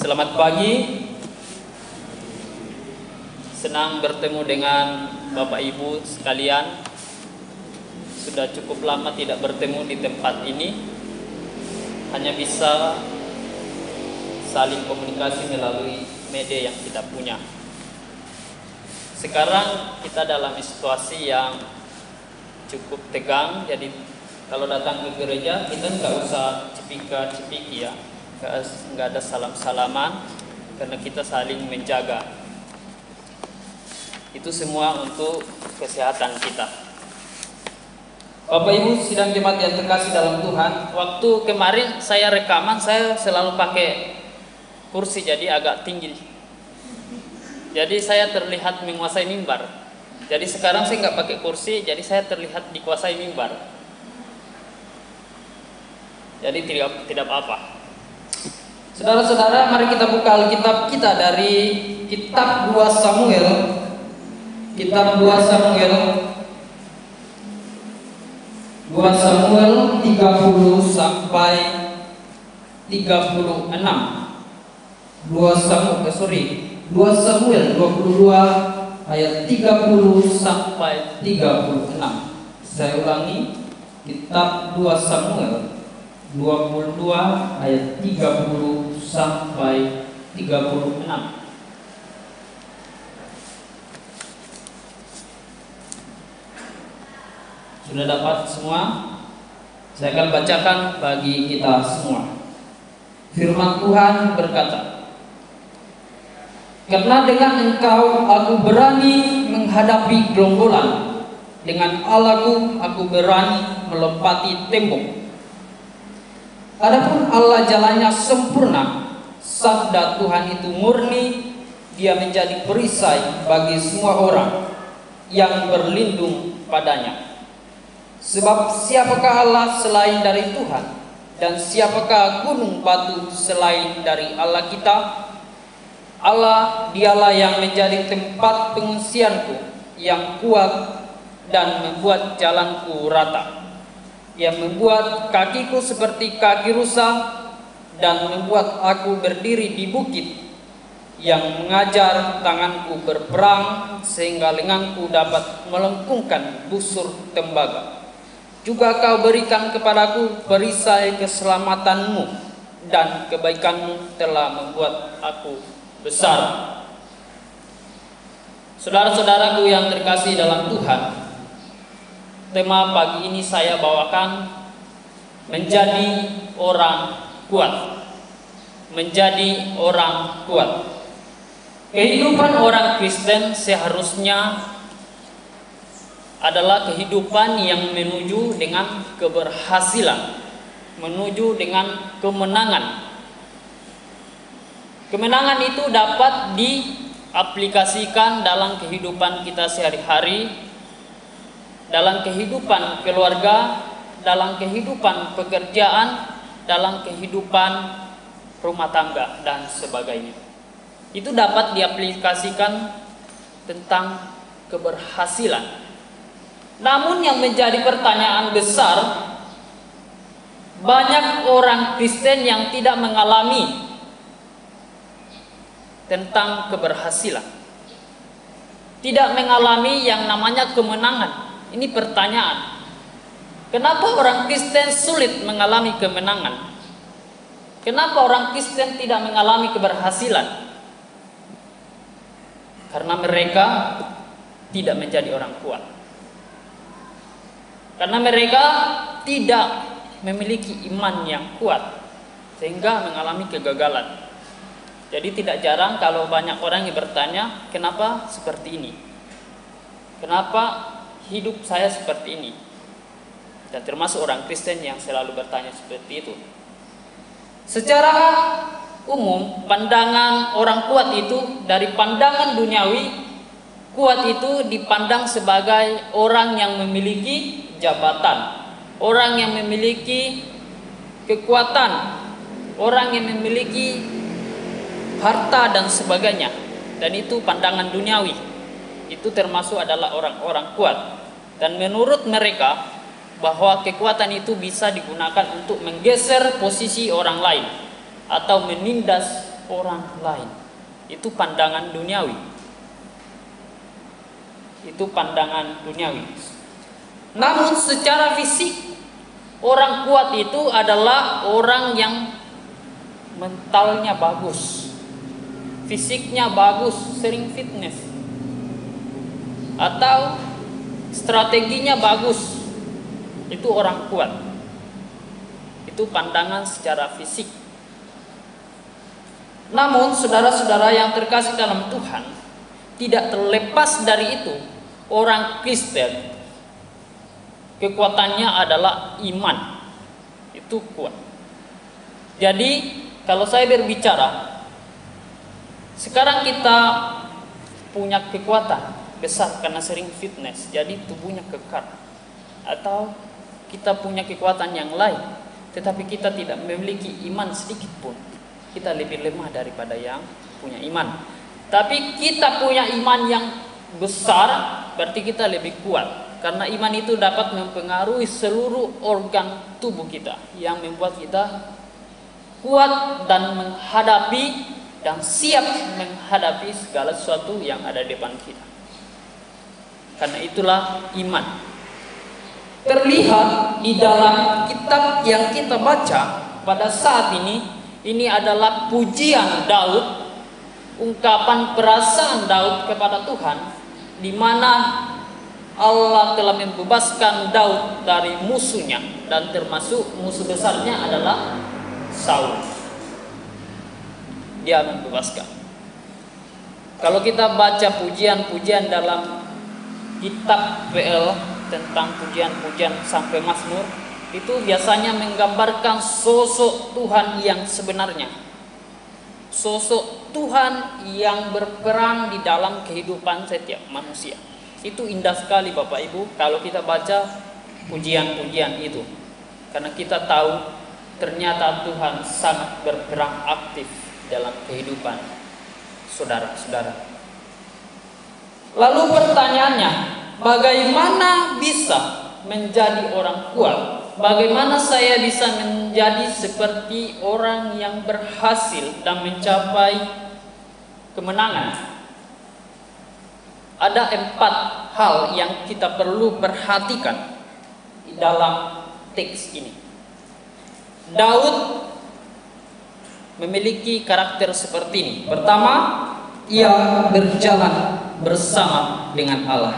Selamat pagi. Senang bertemu dengan Bapak Ibu sekalian. Sudah cukup lama tidak bertemu di tempat ini. Hanya bisa saling komunikasi melalui media yang kita punya. Sekarang kita dalam situasi yang cukup tegang. Jadi kalau datang ke gereja kita nggak usah cipika-cipiki ya. Nggak ada salam-salaman karena kita saling menjaga. Itu semua untuk kesehatan kita. Bapak Ibu sidang jemaat yang terkasih dalam Tuhan, waktu kemarin saya rekaman saya selalu pakai kursi jadi agak tinggi. Jadi saya terlihat menguasai mimbar. Jadi sekarang saya nggak pakai kursi, jadi saya terlihat dikuasai mimbar. Jadi tidak apa-apa. Saudara-saudara, mari kita buka Alkitab kita dari kitab 2 Samuel. Kitab 2 Samuel 30 sampai 36. 2 Samuel 22 ayat 30 sampai 36. Saya ulangi, kitab 2 Samuel 22 ayat 30 sampai 36. Sudah dapat semua? Saya akan bacakan bagi kita semua. Firman Tuhan berkata, "Karena dengan engkau aku berani menghadapi gerombolan, dengan Allahku aku berani melompati tembok. Adapun Allah jalannya sempurna, sabda Tuhan itu murni, dia menjadi perisai bagi semua orang yang berlindung padanya. Sebab siapakah Allah selain dari Tuhan, dan siapakah gunung batu selain dari Allah kita? Allah dialah yang menjadi tempat pengungsianku, yang kuat dan membuat jalanku rata, yang membuat kakiku seperti kaki rusa dan membuat aku berdiri di bukit, yang mengajar tanganku berperang sehingga lenganku dapat melengkungkan busur tembaga. Juga kau berikan kepadaku perisai keselamatanmu, dan kebaikanmu telah membuat aku besar." Saudara-saudaraku yang terkasih dalam Tuhan, tema pagi ini saya bawakan menjadi orang kuat. Menjadi orang kuat. Kehidupan orang Kristen seharusnya adalah kehidupan yang menuju dengan keberhasilan, menuju dengan kemenangan. Kemenangan itu dapat diaplikasikan dalam kehidupan kita sehari-hari, dalam kehidupan keluarga, dalam kehidupan pekerjaan, dalam kehidupan rumah tangga dan sebagainya. Itu dapat diaplikasikan tentang keberhasilan. Namun yang menjadi pertanyaan besar, banyak orang Kristen yang tidak mengalami tentang keberhasilan, tidak mengalami yang namanya kemenangan. Ini pertanyaan. Kenapa orang Kristen sulit mengalami kemenangan? Kenapa orang Kristen tidak mengalami keberhasilan? Karena mereka tidak menjadi orang kuat. Karena mereka tidak memiliki iman yang kuat, sehingga mengalami kegagalan. Jadi tidak jarang kalau banyak orang yang bertanya, kenapa seperti ini? Kenapa hidup saya seperti ini? Dan termasuk orang Kristen yang selalu bertanya seperti itu. Secara umum, pandangan orang kuat itu dari pandangan duniawi, kuat itu dipandang sebagai orang yang memiliki jabatan, orang yang memiliki kekuatan, orang yang memiliki harta dan sebagainya. Dan itu pandangan duniawi. Itu termasuk adalah orang-orang kuat. Dan menurut mereka bahwa kekuatan itu bisa digunakan untuk menggeser posisi orang lain atau menindas orang lain. Itu pandangan duniawi. Itu pandangan duniawi. Namun secara fisik, orang kuat itu adalah orang yang mentalnya bagus, fisiknya bagus, sering fitness, atau strateginya bagus. Itu orang kuat. Itu pandangan secara fisik. Namun saudara-saudara yang terkasih dalam Tuhan, tidak terlepas dari itu, orang Kristen kekuatannya adalah iman. Itu kuat. Jadi kalau saya berbicara, sekarang kita punya kekuatan besar karena sering fitness, jadi tubuhnya kekar. Atau kita punya kekuatan yang lain, tetapi kita tidak memiliki iman sedikit pun, kita lebih lemah daripada yang punya iman. Tapi kita punya iman yang besar, berarti kita lebih kuat. Karena iman itu dapat mempengaruhi seluruh organ tubuh kita, yang membuat kita kuat dan menghadapi dan siap menghadapi segala sesuatu yang ada di depan kita. Karena itulah iman. Terlihat di dalam kitab yang kita baca pada saat ini adalah pujian Daud, ungkapan perasaan Daud kepada Tuhan, di mana Allah telah membebaskan Daud dari musuhnya, dan termasuk musuh besarnya adalah Saul. Dia membebaskan. Kalau kita baca pujian-pujian dalam kitab PL tentang pujian-pujian sampai Mazmur, itu biasanya menggambarkan sosok Tuhan yang sebenarnya. Sosok Tuhan yang berperan di dalam kehidupan setiap manusia. Itu indah sekali Bapak Ibu kalau kita baca pujian-pujian itu. Karena kita tahu ternyata Tuhan sangat berperan aktif dalam kehidupan saudara-saudara. Lalu pertanyaannya, bagaimana bisa menjadi orang kuat? Bagaimana saya bisa menjadi seperti orang yang berhasil dan mencapai kemenangan? Ada 4 hal yang kita perlu perhatikan di dalam teks ini. Daud memiliki karakter seperti ini. Pertama, ia berjalan bersama dengan Allah.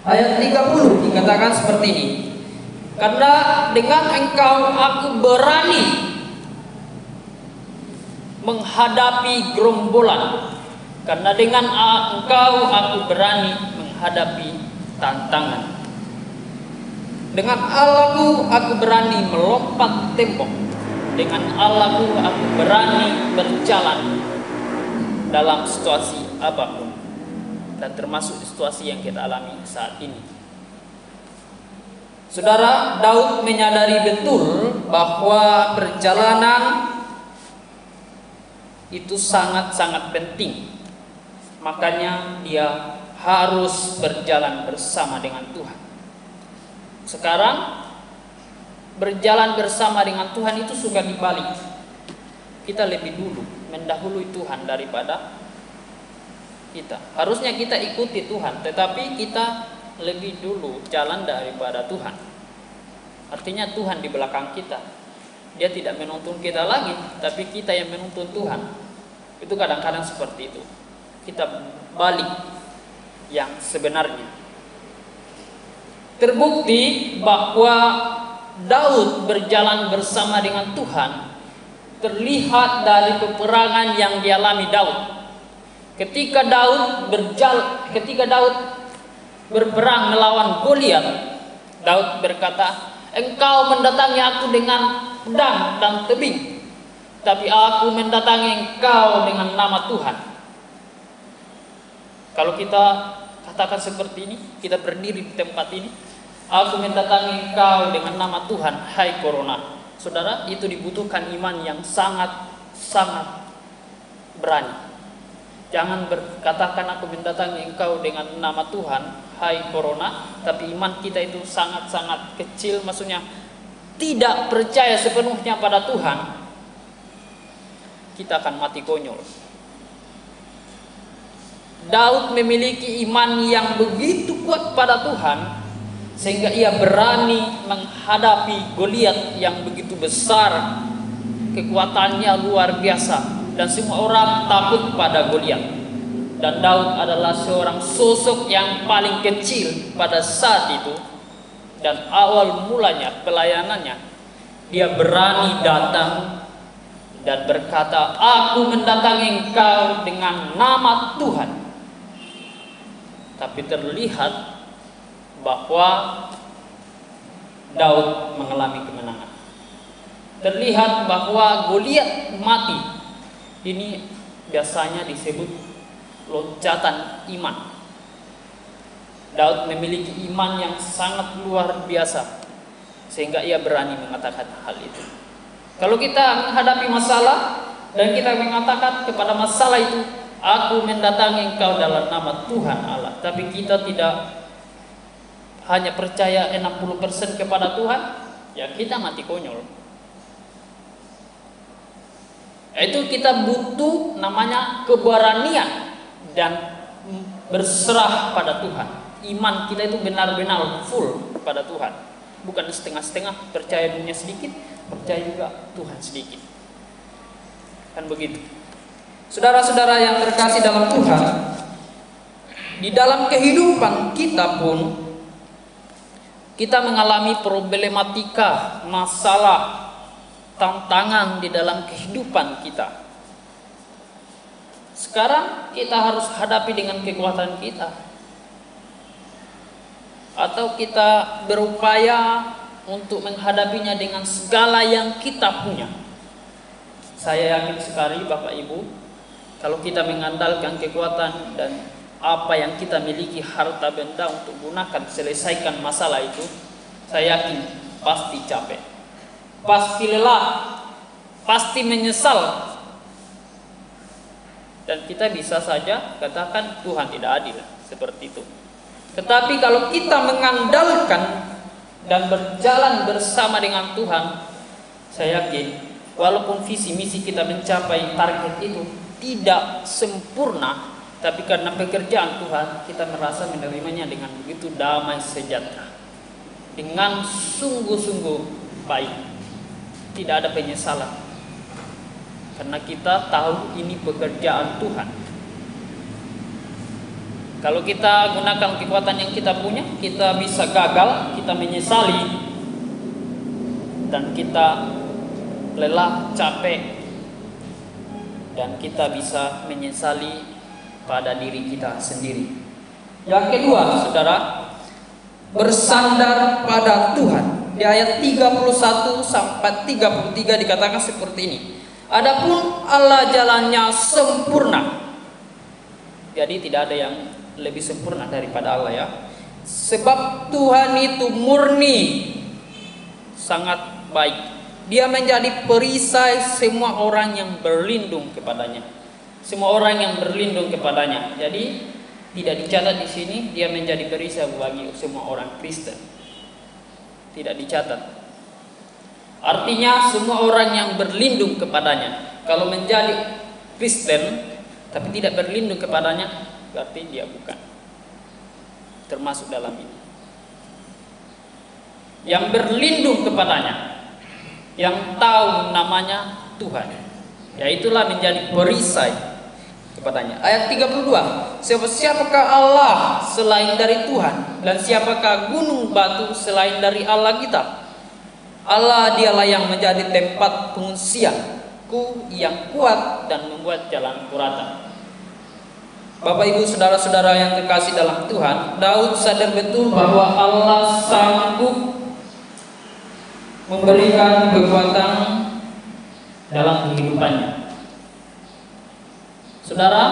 Ayat 30 dikatakan seperti ini. Karena dengan engkau aku berani menghadapi gerombolan. Karena dengan engkau aku berani menghadapi tantangan. Dengan Allahku aku berani melompat tembok. Dengan Allahku aku berani berjalan dalam situasi apapun, dan termasuk situasi yang kita alami saat ini. Saudara, Daud menyadari betul bahwa perjalanan itu sangat-sangat penting. Makanya dia harus berjalan bersama dengan Tuhan. Sekarang berjalan bersama dengan Tuhan itu suka dibalik. Kita lebih dulu mendahului Tuhan daripada kita. Harusnya kita ikuti Tuhan, tetapi kita lebih dulu jalan daripada Tuhan. Artinya Tuhan di belakang kita. Dia tidak menuntun kita lagi, tapi kita yang menuntun Tuhan. Itu kadang-kadang seperti itu. Kita balik yang sebenarnya. Terbukti bahwa Daud berjalan bersama dengan Tuhan terlihat dari peperangan yang dialami Daud. Ketika Daud berperang melawan Goliat, Daud berkata, engkau mendatangi aku dengan pedang dan tebing, tapi aku mendatangi engkau dengan nama Tuhan. Kalau kita katakan seperti ini, kita berdiri di tempat ini, aku mendatangi engkau dengan nama Tuhan, hai corona. Saudara, itu dibutuhkan iman yang sangat-sangat berani. Jangan berkatakan aku mendatangi engkau dengan nama Tuhan, hai corona, tapi iman kita itu sangat-sangat kecil, maksudnya tidak percaya sepenuhnya pada Tuhan. kita akan mati konyol. Daud memiliki iman yang begitu kuat pada Tuhan sehingga ia berani menghadapi Goliat yang begitu besar, kekuatannya luar biasa, dan semua orang takut pada Goliat. Dan Daud adalah seorang sosok yang paling kecil pada saat itu, dan awal mulanya pelayanannya dia berani datang dan berkata, "Aku mendatangi engkau dengan nama Tuhan." Tapi terlihat bahwa Daud mengalami kemenangan. Terlihat bahwa Goliat mati. Ini biasanya disebut loncatan iman. Daud memiliki iman yang sangat luar biasa sehingga ia berani mengatakan hal itu. Kalau kita menghadapi masalah dan kita mengatakan kepada masalah itu, "Aku mendatangi engkau dalam nama Tuhan Allah," tapi kita tidak hanya percaya 60% kepada Tuhan, ya kita mati konyol. Itu kita butuh namanya keberanian dan berserah pada Tuhan. Iman kita itu benar-benar full pada Tuhan, bukan setengah-setengah, percaya dunia sedikit, percaya juga Tuhan sedikit. Kan begitu. Saudara-saudara yang terkasih dalam Tuhan, di dalam kehidupan kita pun kita mengalami problematika, masalah, tantangan di dalam kehidupan kita. Sekarang kita harus hadapi dengan kekuatan kita, atau kita berupaya untuk menghadapinya dengan segala yang kita punya. Saya yakin sekali Bapak Ibu, kalau kita mengandalkan kekuatan dan apa yang kita miliki, harta benda untuk gunakan selesaikan masalah itu, saya yakin pasti capek, pasti lelah, pasti menyesal, dan kita bisa saja katakan Tuhan tidak adil seperti itu. Tetapi kalau kita mengandalkan dan berjalan bersama dengan Tuhan, saya yakin walaupun visi misi kita mencapai target itu tidak sempurna, tapi karena pekerjaan Tuhan kita merasa menerimanya dengan begitu damai sejahtera, dengan sungguh-sungguh baik, tidak ada penyesalan, karena kita tahu ini pekerjaan Tuhan. Kalau kita gunakan kekuatan yang kita punya, kita bisa gagal, kita menyesali, dan kita lelah, capek, dan kita bisa menyesali pada diri kita sendiri. Yang kedua, saudara, bersandar pada Tuhan. Di ayat 31 sampai 33 dikatakan seperti ini. Adapun Allah jalannya sempurna. Jadi tidak ada yang lebih sempurna daripada Allah, ya. Sebab Tuhan itu murni, sangat baik. Dia menjadi perisai semua orang yang berlindung kepadanya. Semua orang yang berlindung kepadanya. Jadi tidak dicatat di sini dia menjadi perisai bagi semua orang Kristen. Tidak dicatat. Artinya semua orang yang berlindung kepadanya. Kalau menjadi Kristen tapi tidak berlindung kepadanya, berarti dia bukan termasuk dalam ini. Yang berlindung kepadanya, yang tahu namanya Tuhan, yaitulah menjadi perisai kepadanya. Ayat 32, siapakah Allah selain dari Tuhan, dan siapakah gunung batu selain dari Allah kita? Allah dialah yang menjadi tempat pengungsianku yang kuat dan membuat jalanku rata. Bapak Ibu saudara-saudara yang terkasih dalam Tuhan, Daud sadar betul bahwa Allah sanggup memberikan kekuatan dalam kehidupannya. Saudara,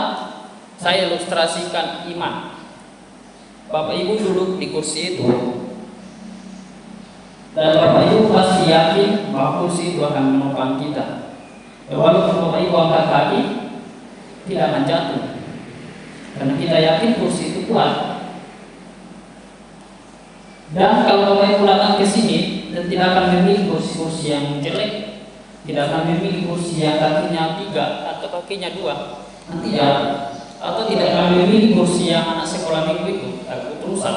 saya ilustrasikan iman. Bapak Ibu duduk di kursi itu, dan Bapak Ibu pasti yakin bahwa kursi itu akan menopang kita. Walaupun Bapak Ibu angkat kaki, tidak akan jatuh, karena kita yakin kursi itu kuat. Dan kalau Bapak Ibu datang ke sini dan tidak akan memilih kursi-kursi yang jelek, tidak akan memilih kursi yang kakinya 3 atau kakinya 2, nanti jatuh. Atau tidak akan memilih kursi yang anak sekolah minggu itu, aku perusak.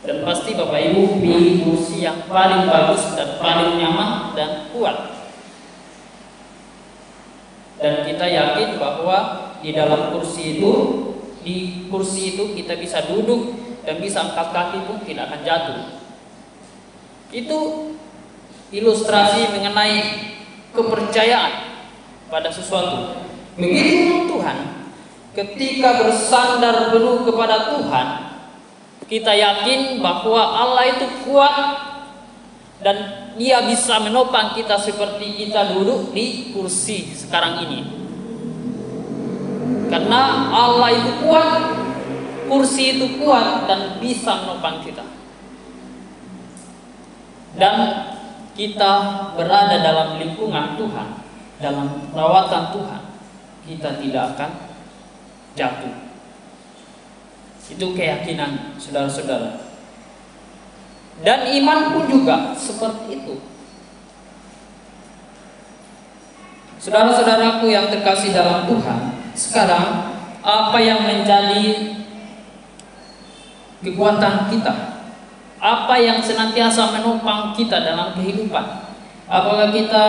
Dan pasti Bapak Ibu pilih kursi yang paling bagus dan paling nyaman dan kuat. Dan kita yakin bahwa di dalam kursi itu kita bisa duduk dan bisa angkat kaki pun tidak akan jatuh. Itu ilustrasi mengenai kepercayaan pada sesuatu. Begitu Tuhan, ketika bersandar penuh kepada Tuhan, kita yakin bahwa Allah itu kuat dan Dia bisa menopang kita seperti kita duduk di kursi sekarang ini. Karena Allah itu kuat, kursi itu kuat dan bisa menopang kita. Dan kita berada dalam lingkungan Tuhan, dalam rawatan Tuhan, kita tidak akan jatuh. Itu keyakinan saudara-saudara. Dan iman pun juga seperti itu. Saudara-saudaraku yang terkasih dalam Tuhan, sekarang apa yang menjadi kekuatan kita? Apa yang senantiasa menopang kita dalam kehidupan? Apakah kita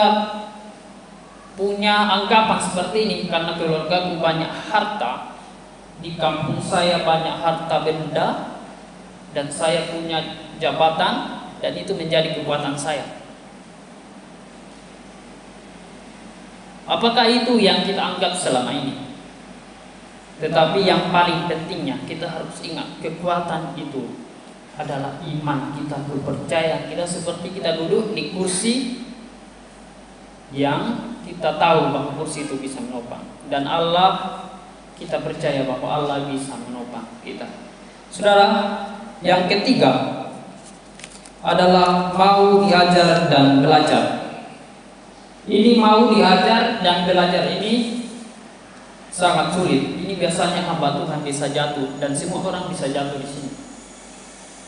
punya anggapan seperti ini, karena keluargaku banyak harta, di kampung saya banyak harta benda, dan saya punya jabatan, dan itu menjadi kekuatan saya? Apakah itu yang kita anggap selama ini? Tetapi yang paling pentingnya kita harus ingat, kekuatan itu adalah iman kita, berpercaya kita seperti kita duduk di kursi yang kita tahu bahwa kursi itu bisa menopang, dan Allah, kita percaya bahwa Allah bisa menopang kita. Saudara, yang ketiga adalah mau diajar dan belajar. Ini mau diajar dan belajar ini sangat sulit. Ini biasanya hamba Tuhan bisa jatuh, dan semua orang bisa jatuh di sini.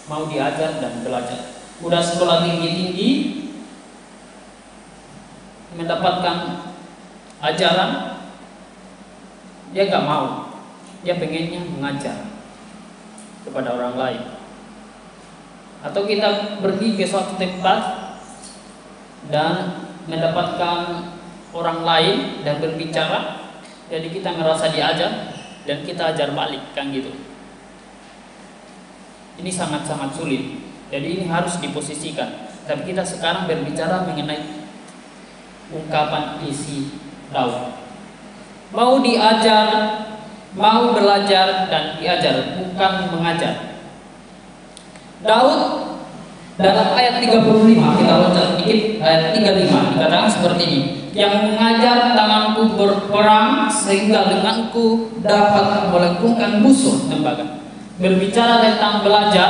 Mau diajar dan belajar. Udah sekolah tinggi-tinggi, mendapatkan ajaran, dia gak mau. Dia pengennya mengajar kepada orang lain. Atau kita pergi ke suatu tempat dan mendapatkan orang lain dan berbicara, jadi kita merasa diajar dan kita ajar balik, kan gitu. Ini sangat-sangat sulit. Jadi ini harus diposisikan. Tapi kita sekarang berbicara mengenai ungkapan isi Daud. Mau diajar, mau belajar dan diajar, bukan mengajar. Daud dalam ayat 35, kita loncat sedikit, ayat 35 dikatakan seperti ini: yang mengajar tanganku berperang sehingga lenganku dapat melengkungkan busur tembaga. Berbicara tentang belajar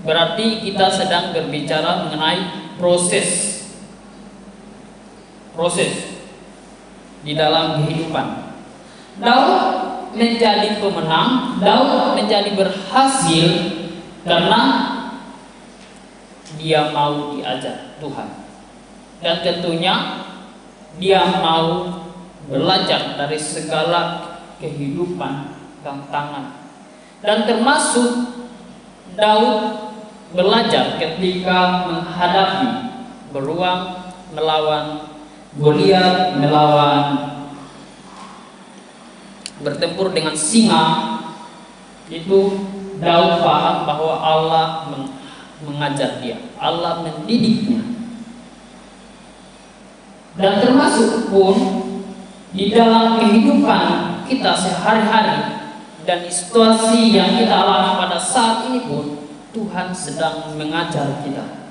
berarti kita sedang berbicara mengenai proses di dalam kehidupan. Daud menjadi pemenang, Daud menjadi berhasil karena dia mau diajar Tuhan, dan tentunya dia mau belajar dari segala kehidupan tantangan. Dan termasuk Daud belajar ketika menghadapi, beruang melawan Goliat, bertempur dengan singa. Itu Daud paham bahwa Allah mengajar dia, Allah mendidiknya. Dan termasuk pun di dalam kehidupan kita sehari-hari dan di situasi yang kita alami pada saat ini pun, Tuhan sedang mengajar kita.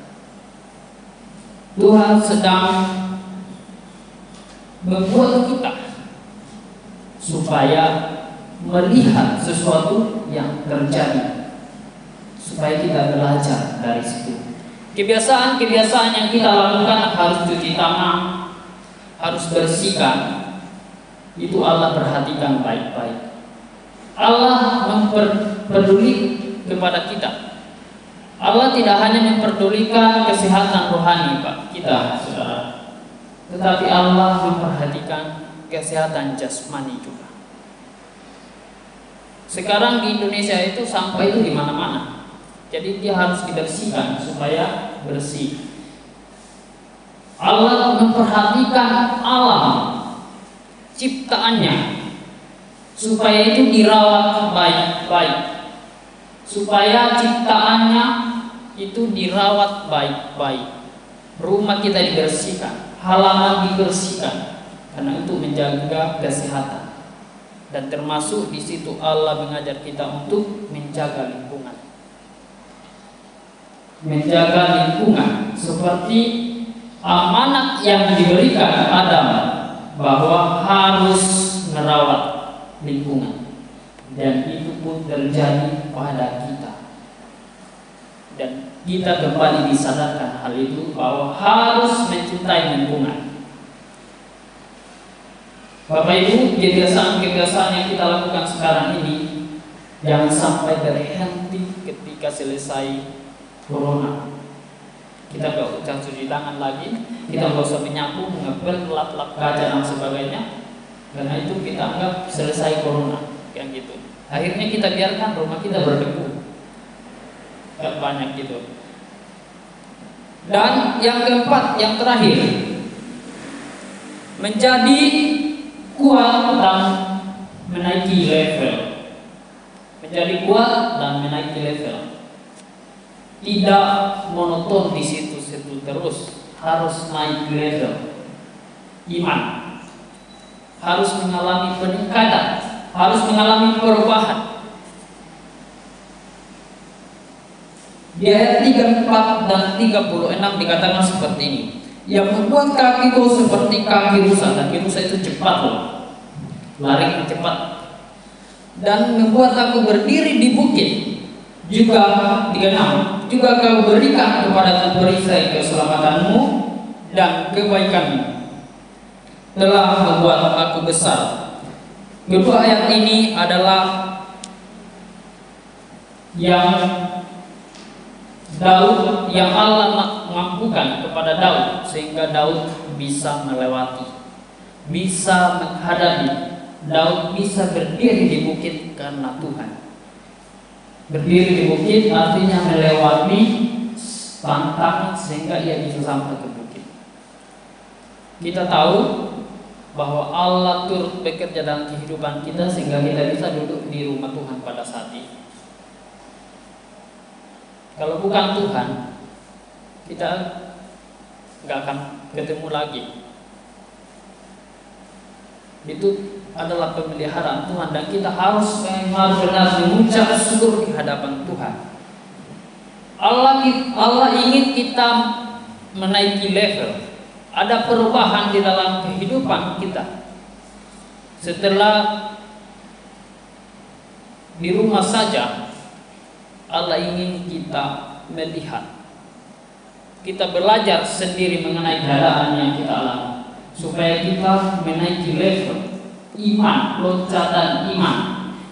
Tuhan sedang membuat kita supaya melihat sesuatu yang terjadi, supaya kita belajar dari situ. Kebiasaan-kebiasaan yang kita lakukan, harus cuci tangan, harus bersihkan, itu Allah perhatikan baik-baik. Allah peduli kepada kita. Allah tidak hanya memperdulikan kesehatan rohani Pak kita, saudara, tetapi Allah memperhatikan kesehatan jasmani juga. Sekarang di Indonesia itu sampah itu di mana-mana. Jadi dia harus dibersihkan supaya bersih. Allah memperhatikan alam ciptaannya supaya itu dirawat baik-baik. Supaya ciptaannya itu dirawat baik-baik. Rumah kita dibersihkan, halaman dibersihkan, karena itu menjaga kesehatan. Dan termasuk di situ Allah mengajar kita untuk menjaga lingkungan. Menjaga lingkungan seperti amanat yang diberikan Adam bahwa harus merawat lingkungan, dan itu pun terjadi pada kita. Dan kita kembali disadarkan hal itu bahwa harus mencintai lingkungan. Bapak Ibu, kebiasaan-kebiasaan yang kita lakukan sekarang ini jangan sampai berhenti ketika selesai corona. Kita gak usah cuci tangan lagi, kita gak usah menyapu, mengepel, lap-lap kaca dan sebagainya, karena itu kita anggap selesai corona, kayak gitu. Akhirnya kita biarkan rumah kita berdebu, gak banyak gitu. Dan yang keempat, yang terakhir, menjadi kuat dan menaiki level. Menjadi kuat dan menaiki level. Tidak monoton di situ-situ terus, harus naik level. Iman harus mengalami peningkatan, harus mengalami perubahan. Di ayat 34 dan 36 dikatakan seperti ini. Yang membuat kakiku seperti kaki rusa. Kaki rusa itu cepat loh, lari cepat. Dan membuat aku berdiri di bukit. Juga 36. Juga kau berikan kepada perisai keselamatanmu dan kebaikanmu telah membuat aku besar. Kedua ayat ini adalah yang Daud, yang Allah mampukan kepada Daud sehingga Daud bisa melewati, bisa menghadapi. Daud bisa berdiri di bukit karena Tuhan. Berdiri di bukit artinya melewati tantangan sehingga ia bisa sampai ke bukit. Kita tahu bahwa Allah turut bekerja dalam kehidupan kita sehingga kita bisa duduk di rumah Tuhan pada saat ini. Kalau bukan Tuhan, kita nggak akan ketemu lagi. Itu adalah pemeliharaan Tuhan, dan kita harus benar-benar mengucap syukur di hadapan Tuhan. Allah ingin kita menaiki level. Ada perubahan di dalam kehidupan kita. Setelah di rumah saja, Allah ingin kita melihat, kita belajar sendiri mengenai keadaan yang kita alami, supaya kita menaiki level iman, loncatan iman.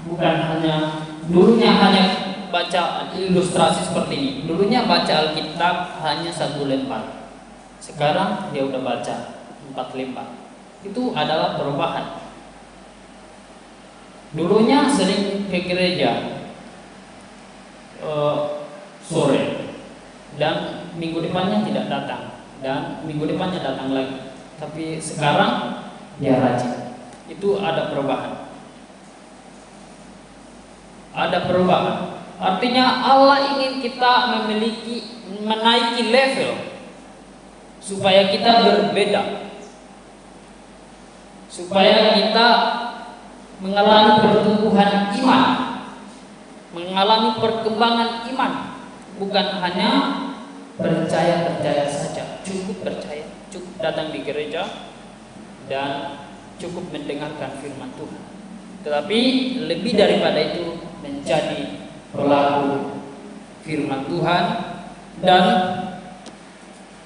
Bukan hanya dulunya hanya baca ilustrasi seperti ini. Dulunya baca Alkitab hanya 1 lembar. Sekarang dia udah baca 4 lembar. Itu adalah perubahan. Dulunya sering ke gereja sore, dan minggu depannya tidak datang, dan minggu depannya datang lagi. Tapi sekarang dia rajin. Itu ada perubahan. Ada perubahan. Artinya Allah ingin kita menaiki level supaya kita berbeda, supaya kita mengalami pertumbuhan iman, mengalami perkembangan iman. Bukan hanya percaya saja, cukup percaya, cukup datang di gereja, dan cukup mendengarkan firman Tuhan. Tetapi lebih daripada itu, menjadi pelaku firman Tuhan dan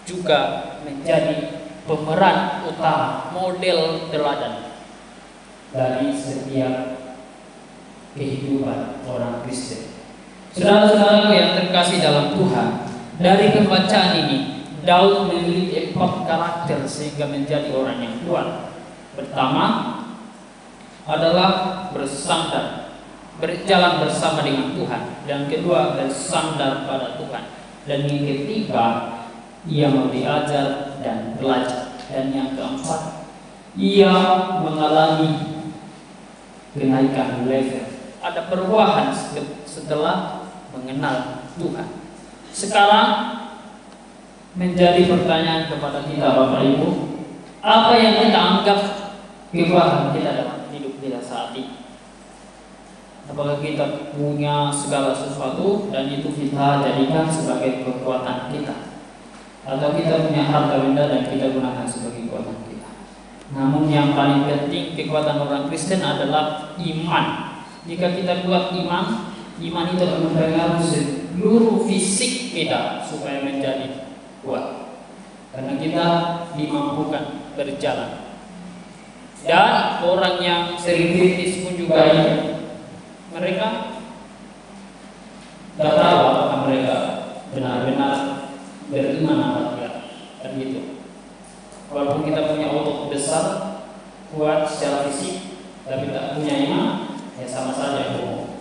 juga menjadi pemeran utama, model teladan dari setiap kehidupan orang Kristen. Saudara-saudara yang terkasih dalam Tuhan, dari pembacaan ini Daud empat karakter sehingga menjadi orang yang kuat. Pertama adalah bersandar, berjalan bersama dengan Tuhan. Yang kedua, bersandar pada Tuhan. Dan yang ketiga, ia mau diajar dan belajar. Dan yang keempat, ia mengalami kenaikan level. Ada perubahan setelah mengenal Tuhan. Sekarang menjadi pertanyaan kepada kita, Bapak Ibu, apa yang kita anggap kekuatan kita dalam hidup kita saat ini? Apakah kita punya segala sesuatu dan itu kita jadikan sebagai kekuatan kita, atau kita punya harta benda dan kita gunakan sebagai kekuatan kita? Namun yang paling penting kekuatan orang Kristen adalah iman. Jika kita kuat iman itu akan mempengaruhi seluruh fisik kita supaya menjadi kuat, karena kita dimampukan berjalan. Dan orang yang sering kritis pun juga mereka tidak tahu apakah mereka benar-benar beriman atau tidak, kan gitu. Walaupun kita punya otot besar, kuat secara fisik, tapi tak punya iman, ya sama saja bohong.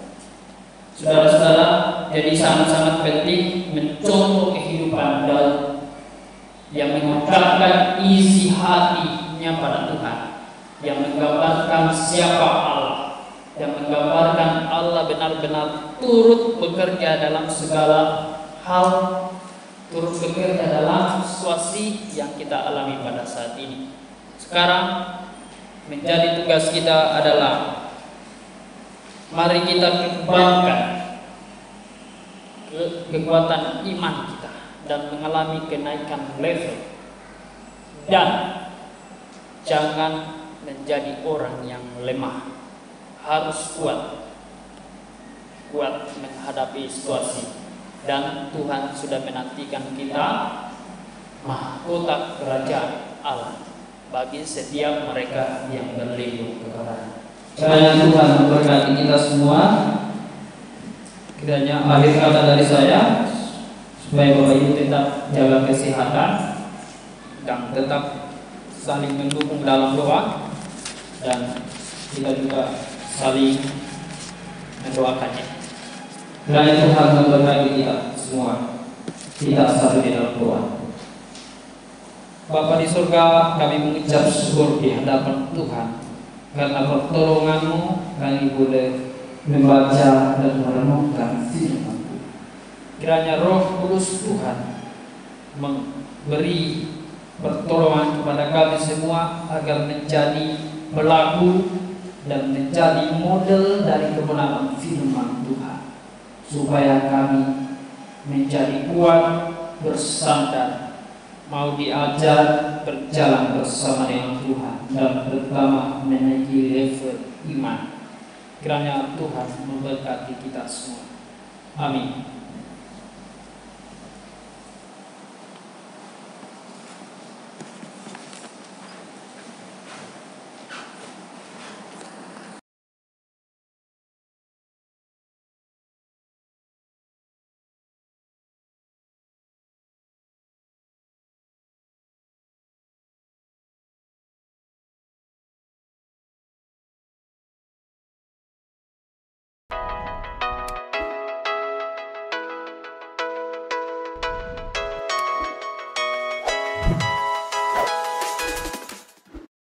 Saudara-saudara, jadi sangat-sangat penting mencontoh kehidupan Daud yang mengucapkan isi hatinya pada Tuhan, yang menggambarkan siapa Allah, yang menggambarkan Allah benar-benar turut bekerja dalam segala hal, turut bekerja dalam situasi yang kita alami pada saat ini. Sekarang menjadi tugas kita adalah mari kita kembangkan kekuatan iman kita dan mengalami kenaikan level, dan jangan menjadi orang yang lemah. Harus kuat menghadapi situasi, dan Tuhan sudah menantikan kita mahkota kerajaan Allah bagi setiap mereka yang berlindung kepada-Nya. Kiranya Tuhan memberkati kita semua. Kiranya akhir kata dari saya, supaya Bapak Ibu tetap jaga kesehatan dan tetap saling mendukung dalam doa, dan kita juga saling mendoakannya. Kiranya Tuhan memberkati kita semua. Kita satu di dalam doa. Bapa di surga, kami mengucap syukur di hadapan Tuhan karena pertolongan-Mu kami boleh membaca dan merenungkan firman-Mu. Kiranya Roh Kudus Tuhan memberi pertolongan kepada kami semua agar menjadi pelaku dan menjadi model dari kebenaran firman Tuhan, supaya kami menjadi kuat, bersandar, mau diajar, berjalan bersama dengan Tuhan, dan pertama menaiki level iman. Kiranya Tuhan memberkati kita semua. Amin.